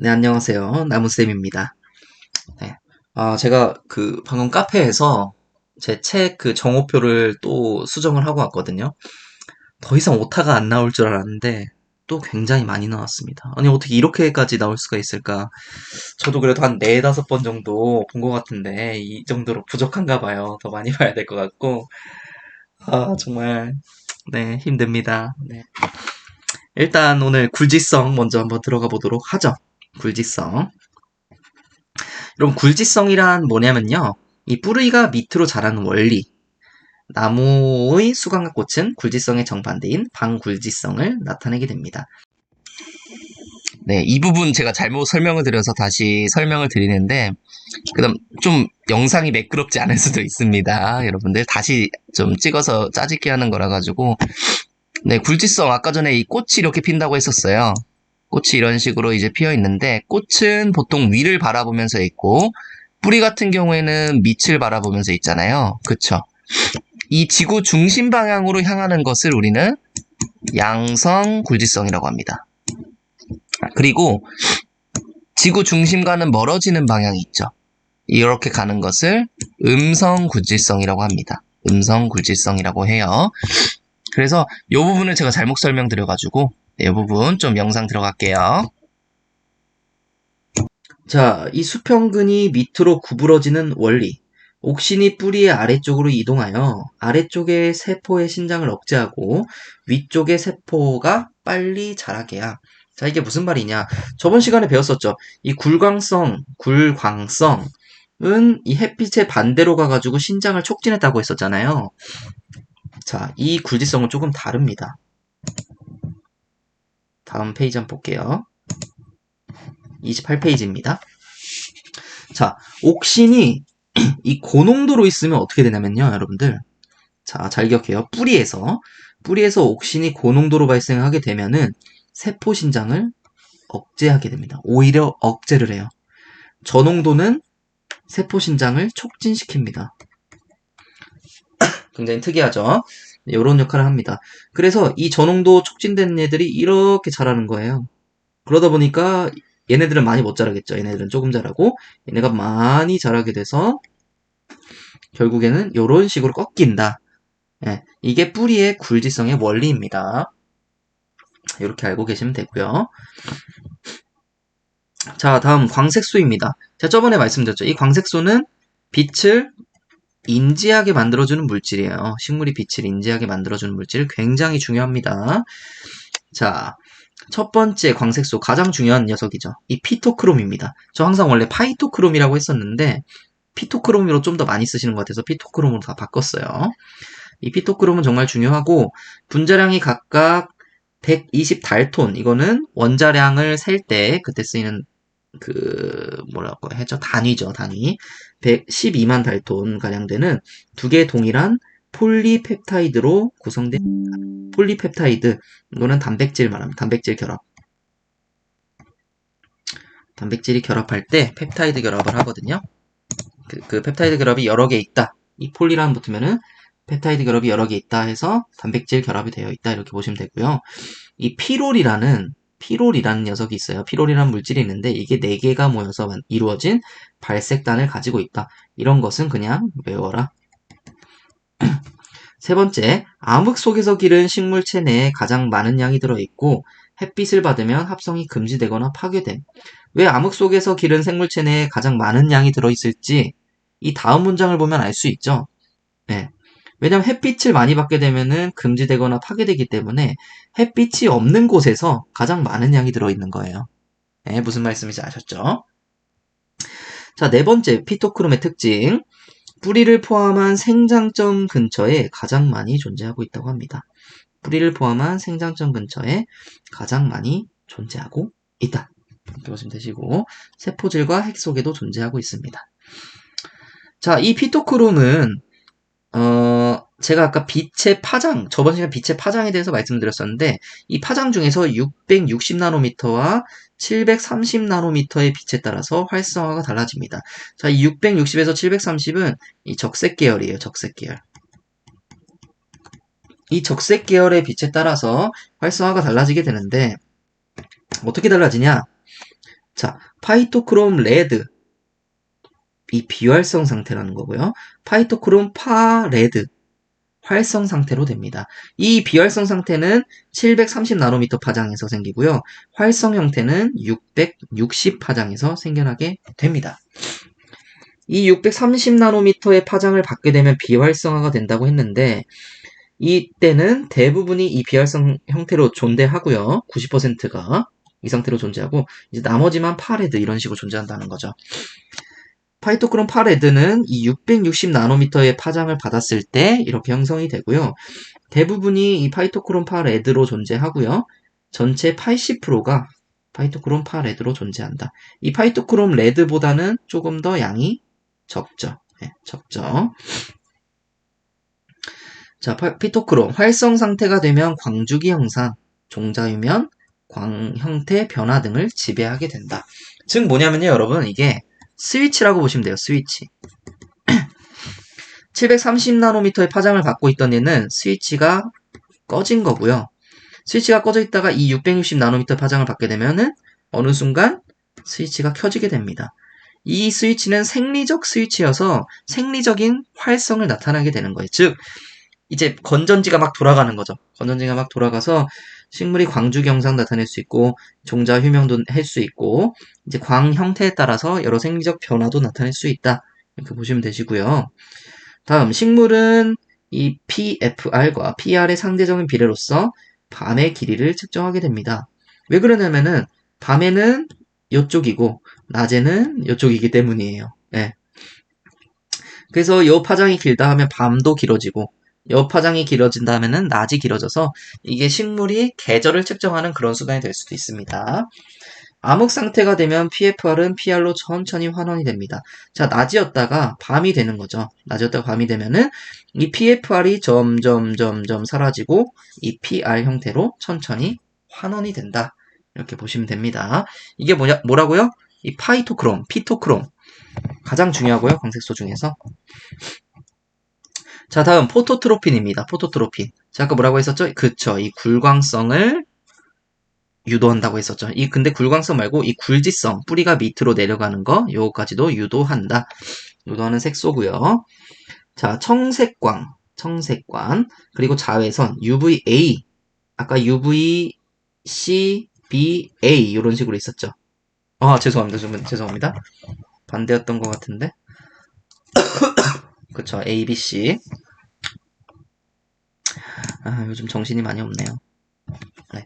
네, 안녕하세요. 나무쌤입니다. 네. 제가 방금 카페에서 제 책 정오표를 또 수정을 하고 왔거든요. 더 이상 오타가 안 나올 줄 알았는데 또 굉장히 많이 나왔습니다. 아니, 어떻게 이렇게까지 나올 수가 있을까? 저도 그래도 한 네다섯 번 정도 본 것 같은데 이 정도로 부족한가 봐요. 더 많이 봐야 될 것 같고. 정말, 네, 힘듭니다. 네. 일단 오늘 굴지성 먼저 한번 들어가 보도록 하죠. 굴지성. 여러분, 굴지성이란 뭐냐면요. 이 뿌리가 밑으로 자라는 원리. 나무의 수강과 꽃은 굴지성의 정반대인 방굴지성을 나타내게 됩니다. 네, 이 부분 제가 잘못 설명을 드려서 다시 설명을 드리는데, 그다음 좀 영상이 매끄럽지 않을 수도 있습니다. 여러분들 다시 좀 찍어서 짜집기 하는 거라 가지고, 네, 굴지성 아까 전에 이 꽃이 이렇게 핀다고 했었어요. 꽃이 이런 식으로 이제 피어 있는데, 꽃은 보통 위를 바라보면서 있고, 뿌리 같은 경우에는 밑을 바라보면서 있잖아요. 그쵸? 이 지구 중심 방향으로 향하는 것을 우리는 양성 굴지성이라고 합니다. 그리고 지구 중심과는 멀어지는 방향이 있죠. 이렇게 가는 것을 음성 굴지성이라고 합니다. 음성 굴지성이라고 해요. 그래서 이 부분을 제가 잘못 설명드려가지고 이 부분 좀 영상 들어갈게요. 자, 이 수평근이 밑으로 구부러지는 원리. 옥신이 뿌리의 아래쪽으로 이동하여 아래쪽의 세포의 신장을 억제하고 위쪽의 세포가 빨리 자라게야. 자, 이게 무슨 말이냐? 저번 시간에 배웠었죠. 이 굴광성은 이 햇빛의 반대로 가가지고 신장을 촉진했다고 했었잖아요. 자, 이 굴지성은 조금 다릅니다. 다음 페이지 한번 볼게요. 28페이지입니다. 자, 옥신이 이 고농도로 있으면 어떻게 되냐면요, 여러분들. 자, 잘 기억해요. 뿌리에서 옥신이 고농도로 발생하게 되면은 세포 신장을 억제하게 됩니다. 오히려 억제를 해요. 저농도는 세포 신장을 촉진시킵니다. 굉장히 특이하죠? 이런 역할을 합니다. 그래서 이 저농도 촉진된 애들이 이렇게 자라는 거예요. 그러다 보니까 얘네들은 많이 못 자라겠죠. 얘네들은 조금 자라고 얘네가 많이 자라게 돼서 결국에는 이런 식으로 꺾인다. 예, 이게 뿌리의 굴지성의 원리입니다. 이렇게 알고 계시면 되고요. 자, 다음 광색소입니다. 제가 저번에 말씀드렸죠. 이 광색소는 빛을 인지하게 만들어주는 물질이에요. 식물이 빛을 인지하게 만들어주는 물질 굉장히 중요합니다. 자, 첫 번째 광색소 가장 중요한 녀석이죠. 이 피토크롬입니다. 저 항상 원래 파이토크롬이라고 했었는데 피토크롬으로 좀 더 많이 쓰시는 것 같아서 피토크롬으로 다 바꿨어요. 이 피토크롬은 정말 중요하고 분자량이 각각 120달톤 이거는 원자량을 셀 때 그때 쓰이는 뭐라고 하죠? 단위죠, 단위. 112만 달톤 가량 되는 두 개의 동일한 폴리펩타이드로 구성된 폴리펩타이드. 이거는 단백질 말합니다. 단백질 결합. 단백질이 결합할 때 펩타이드 결합을 하거든요. 그 펩타이드 결합이 여러 개 있다. 이 폴리랑 붙으면은 펩타이드 결합이 여러 개 있다 해서 단백질 결합이 되어 있다 이렇게 보시면 되고요. 이 피롤이라는 녀석이 있어요. 피롤이라는 물질이 있는데 이게 4개가 모여서 이루어진 발색단을 가지고 있다. 이런 것은 그냥 외워라. 세 번째, 암흑 속에서 기른 식물체 내에 가장 많은 양이 들어있고 햇빛을 받으면 합성이 금지되거나 파괴됨. 왜 암흑 속에서 기른 생물체 내에 가장 많은 양이 들어있을지 이 다음 문장을 보면 알 수 있죠. 네. 왜냐면 햇빛을 많이 받게 되면은 금지되거나 파괴되기 때문에 햇빛이 없는 곳에서 가장 많은 양이 들어있는 거예요. 네, 무슨 말씀인지 아셨죠? 자, 네 번째, 피토크롬의 특징. 뿌리를 포함한 생장점 근처에 가장 많이 존재하고 있다고 합니다. 뿌리를 포함한 생장점 근처에 가장 많이 존재하고 있다. 이렇게 보시면 되시고, 세포질과 핵 속에도 존재하고 있습니다. 자, 이 피토크롬은 제가 아까 빛의 파장, 저번 시간에 빛의 파장에 대해서 말씀드렸었는데, 이 파장 중에서 660나노미터와 730나노미터의 빛에 따라서 활성화가 달라집니다. 자, 이 660에서 730은 이 적색 계열이에요, 적색 계열. 이 적색 계열의 빛에 따라서 활성화가 달라지게 되는데, 어떻게 달라지냐? 자, 파이토크롬 레드. 이 비활성 상태라는 거고요. 파이토크롬 파레드. 활성 상태로 됩니다. 이 비활성 상태는 730나노미터 파장에서 생기고요. 활성 형태는 660 파장에서 생겨나게 됩니다. 이 630나노미터의 파장을 받게 되면 비활성화가 된다고 했는데 이때는 대부분이 이 비활성 형태로 존재하고요. 90%가 이 상태로 존재하고 이제 나머지만 파레드 이런 식으로 존재한다는 거죠. 파이토크롬 파레드는 이 660나노미터의 파장을 받았을 때 이렇게 형성이 되고요. 대부분이 이 파이토크롬 파레드로 존재하고요. 전체 80%가 파이토크롬 파레드로 존재한다. 이 파이토크롬 레드보다는 조금 더 양이 적죠. 네, 적죠. 자, 피토크롬 활성 상태가 되면 광주기 형상, 종자유면, 광 형태 변화 등을 지배하게 된다. 즉 뭐냐면요, 여러분 이게 스위치라고 보시면 돼요. 스위치. 730나노미터의 파장을 받고 있던 얘는 스위치가 꺼진 거고요. 스위치가 꺼져 있다가 이 660나노미터 파장을 받게 되면은 어느 순간 스위치가 켜지게 됩니다. 이 스위치는 생리적 스위치여서 생리적인 활성을 나타나게 되는 거예요. 즉 이제 건전지가 막 돌아가는 거죠. 건전지가 막 돌아가서 식물이 광주 경상 나타낼 수 있고 종자 휴명도 할 수 있고 이제 광 형태에 따라서 여러 생리적 변화도 나타낼 수 있다. 이렇게 보시면 되시고요. 다음 식물은 이 PFR과 PR의 상대적인 비례로서 밤의 길이를 측정하게 됩니다. 왜 그러냐면은 밤에는 이쪽이고 낮에는 이쪽이기 때문이에요. 네. 그래서 이 파장이 길다 하면 밤도 길어지고 이 파장이 길어진다 하면은 낮이 길어져서 이게 식물이 계절을 측정하는 그런 수단이 될 수도 있습니다. 암흑 상태가 되면 PFR은 PR로 천천히 환원이 됩니다. 자, 낮이었다가 밤이 되는 거죠. 낮이었다가 밤이 되면은 이 PFR이 점점 사라지고 이 PR 형태로 천천히 환원이 된다. 이렇게 보시면 됩니다. 이게 뭐라고요? 이 파이토크롬, 피토크롬. 가장 중요하고요. 광색소 중에서. 자, 다음 포토트로핀입니다. 포토트로핀. 자, 아까 뭐라고 했었죠? 그쵸. 이 굴광성을 유도한다고 했었죠. 근데 굴광성 말고 이 굴지성, 뿌리가 밑으로 내려가는 거, 요거까지도 유도한다. 유도하는 색소고요. 자, 청색광, 그리고 자외선, UVA, 아까 UVC, BA 이런 식으로 있었죠. 죄송합니다. 반대였던 것 같은데. 그쵸, A, B, C. 요즘 정신이 많이 없네요. 네.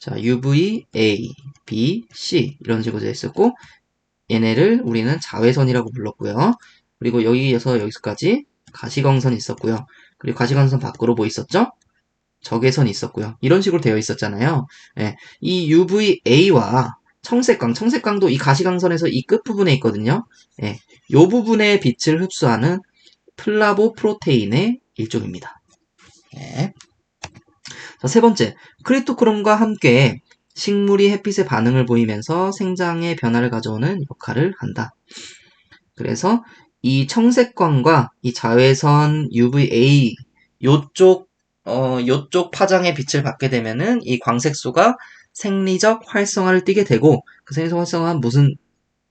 자, UV, A, B, C 이런 식으로 되어 있었고 얘네를 우리는 자외선이라고 불렀고요. 그리고 여기에서 여기까지 가시광선이 있었고요. 그리고 가시광선 밖으로 뭐 있었죠? 적외선이 있었고요. 이런 식으로 되어 있었잖아요. 네, 이 UVA와 청색광도 이 가시광선에서 이 끝부분에 있거든요. 네, 이 부분의 빛을 흡수하는 플라보 프로테인의 일종입니다. 네. 자, 세 번째, 크리토크롬과 함께 식물이 햇빛에 반응을 보이면서 생장의 변화를 가져오는 역할을 한다. 그래서 이 청색광과 이 자외선 UVA 요쪽 파장의 빛을 받게 되면은 이 광색소가 생리적 활성화를 띠게 되고 그 생리적 활성화는 무슨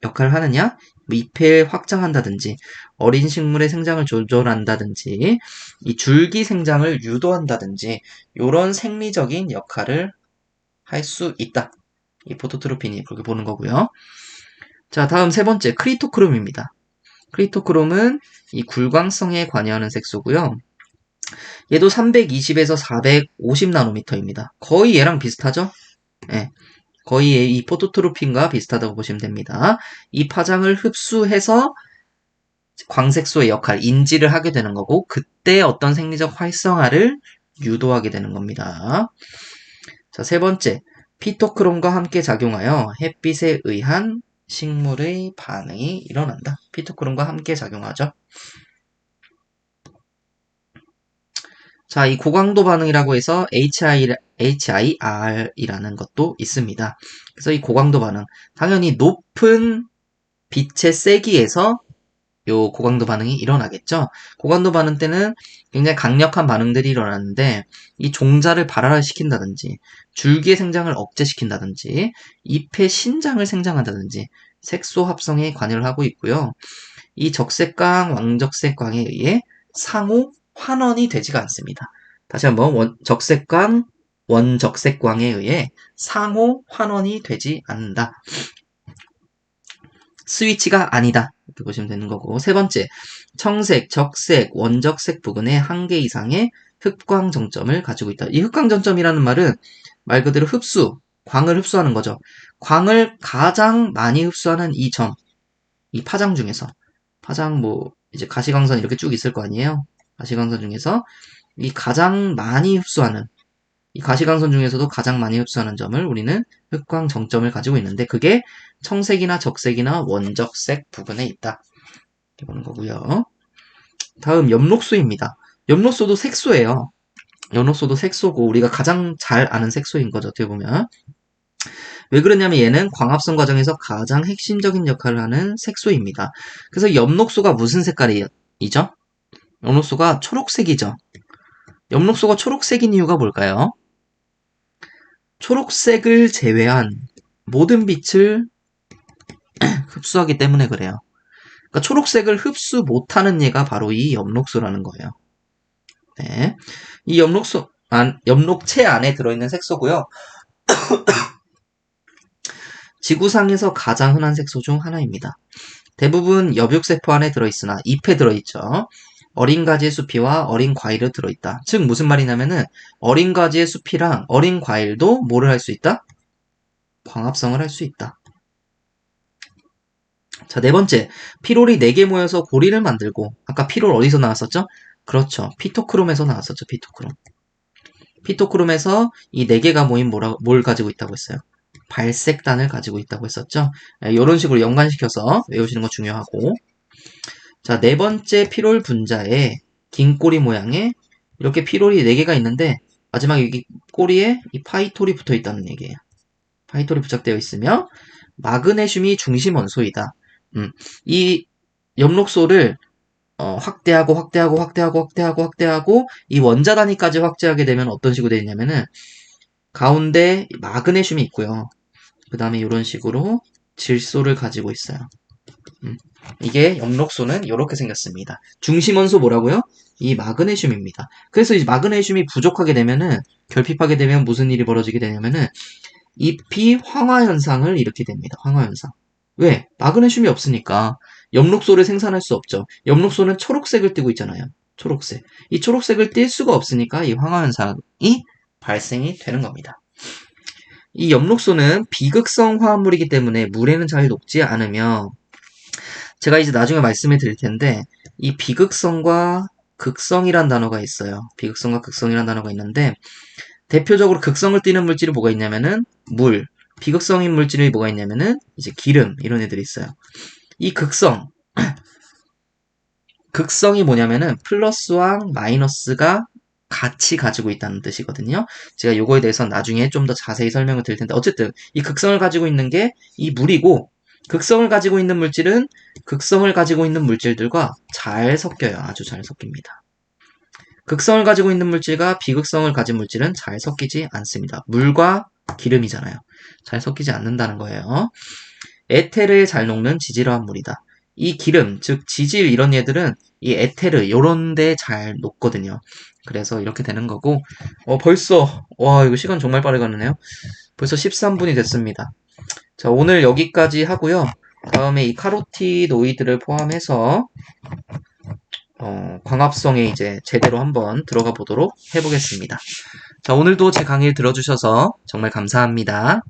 역할을 하느냐? 잎을 확장한다든지 어린 식물의 생장을 조절한다든지 이 줄기 생장을 유도한다든지 이런 생리적인 역할을 할 수 있다. 이 포토트로핀이 그렇게 보는 거고요. 자, 다음 세 번째 크리토크롬입니다. 크리토크롬은 이 굴광성에 관여하는 색소고요. 얘도 320에서 450나노미터입니다. 거의 얘랑 비슷하죠? 네. 거의 이 포토트로핀과 비슷하다고 보시면 됩니다. 이 파장을 흡수해서 광색소의 역할, 인지를 하게 되는 거고 그때 어떤 생리적 활성화를 유도하게 되는 겁니다. 자, 세 번째, 피토크롬과 함께 작용하여 햇빛에 의한 식물의 반응이 일어난다. 피토크롬과 함께 작용하죠. 자, 이 고강도 반응이라고 해서 HIR이라는 것도 있습니다. 그래서 이 고강도 반응, 당연히 높은 빛의 세기에서 요 고강도 반응이 일어나겠죠. 고강도 반응 때는 굉장히 강력한 반응들이 일어나는데 이 종자를 발활시킨다든지 줄기의 생장을 억제시킨다든지 잎의 신장을 생장한다든지 색소 합성에 관여를 하고 있고요. 이 적색광, 왕적색광에 의해 상호 환원이 되지가 않습니다. 다시 한번 적색광, 원적색광에 의해 상호 환원이 되지 않는다. 스위치가 아니다. 이렇게 보시면 되는 거고. 세 번째, 청색, 적색, 원적색 부근에 한 개 이상의 흑광 정점을 가지고 있다. 이 흑광 정점이라는 말은 말 그대로 흡수, 광을 흡수하는 거죠. 광을 가장 많이 흡수하는 이 점, 이 파장 중에서 파장 뭐 이제 가시광선 이렇게 쭉 있을 거 아니에요. 가시광선 중에서 이 가장 많이 흡수하는 이 가시광선 중에서도 가장 많이 흡수하는 점을 우리는 흑광 정점을 가지고 있는데 그게 청색이나 적색이나 원적색 부분에 있다. 이렇게 보는 거고요. 다음 엽록소입니다. 엽록소도 색소예요. 엽록소도 색소고 우리가 가장 잘 아는 색소인 거죠. 어떻게 보면. 왜 그러냐면 얘는 광합성 과정에서 가장 핵심적인 역할을 하는 색소입니다. 그래서 엽록소가 무슨 색깔이죠? 엽록소가 초록색이죠. 엽록소가 초록색인 이유가 뭘까요? 초록색을 제외한 모든 빛을 흡수하기 때문에 그래요. 그러니까 초록색을 흡수 못하는 얘가 바로 이 엽록소라는 거예요. 네. 이 엽록체 안에 들어있는 색소고요. 지구상에서 가장 흔한 색소 중 하나입니다. 대부분 엽육세포 안에 들어있으나 잎에 들어있죠. 어린 가지의 수피와 어린 과일을 들어있다. 즉 무슨 말이냐면은 어린 가지의 수피랑 어린 과일도 뭐를 할 수 있다? 광합성을 할 수 있다. 자, 네 번째. 피롤이 4개 모여서 고리를 만들고 아까 피롤 어디서 나왔었죠? 그렇죠. 피토크롬에서 나왔었죠. 피토크롬. 피토크롬에서 이 4개가 모인 뭘 가지고 있다고 했어요? 발색단을 가지고 있다고 했었죠. 이런 식으로 연관시켜서 외우시는 거 중요하고 자, 네 번째 피롤 분자에 긴 꼬리 모양의 이렇게 피롤이 4개가 있는데 마지막에 여기 꼬리에 이 파이톨이 붙어 있다는 얘기예요. 파이톨이 부착되어 있으며 마그네슘이 중심 원소이다. 이 엽록소를 확대하고 이 원자 단위까지 확대하게 되면 어떤 식으로 되냐면은 가운데 마그네슘이 있고요. 그 다음에 이런 식으로 질소를 가지고 있어요. 이게 엽록소는 이렇게 생겼습니다. 중심 원소 뭐라고요? 이 마그네슘입니다. 그래서 이 마그네슘이 부족하게 되면은 결핍하게 되면 무슨 일이 벌어지게 되냐면은 잎이 황화 현상을 일으키게 됩니다. 황화 현상. 왜? 마그네슘이 없으니까 엽록소를 생산할 수 없죠. 엽록소는 초록색을 띠고 있잖아요. 초록색. 이 초록색을 띌 수가 없으니까 이 황화 현상이 발생이 되는 겁니다. 이 엽록소는 비극성 화합물이기 때문에 물에는 잘 녹지 않으며 제가 이제 나중에 말씀을 드릴 텐데 이 비극성과 극성이란 단어가 있어요. 비극성과 극성이란 단어가 있는데 대표적으로 극성을 띠는 물질이 뭐가 있냐면은 물, 비극성인 물질이 뭐가 있냐면은 이제 기름 이런 애들이 있어요. 이 극성이 뭐냐면은 플러스와 마이너스가 같이 가지고 있다는 뜻이거든요. 제가 요거에 대해서 나중에 좀 더 자세히 설명을 드릴 텐데 어쨌든 이 극성을 가지고 있는 게 이 물이고 극성을 가지고 있는 물질은 극성을 가지고 있는 물질들과 잘 섞여요. 아주 잘 섞입니다. 극성을 가지고 있는 물질과 비극성을 가진 물질은 잘 섞이지 않습니다. 물과 기름이잖아요. 잘 섞이지 않는다는 거예요. 에테르에 잘 녹는 지질화한 물이다. 이 기름, 즉 지질 이런 얘들은 이 에테르 요런 데 잘 녹거든요. 그래서 이렇게 되는 거고 벌써 와 이거 시간 정말 빠르게 가네요. 벌써 13분이 됐습니다. 자 오늘 여기까지 하고요. 다음에 이 카로티노이드를 포함해서 광합성에 이제 제대로 한번 들어가 보도록 해보겠습니다. 자 오늘도 제 강의를 들어주셔서 정말 감사합니다.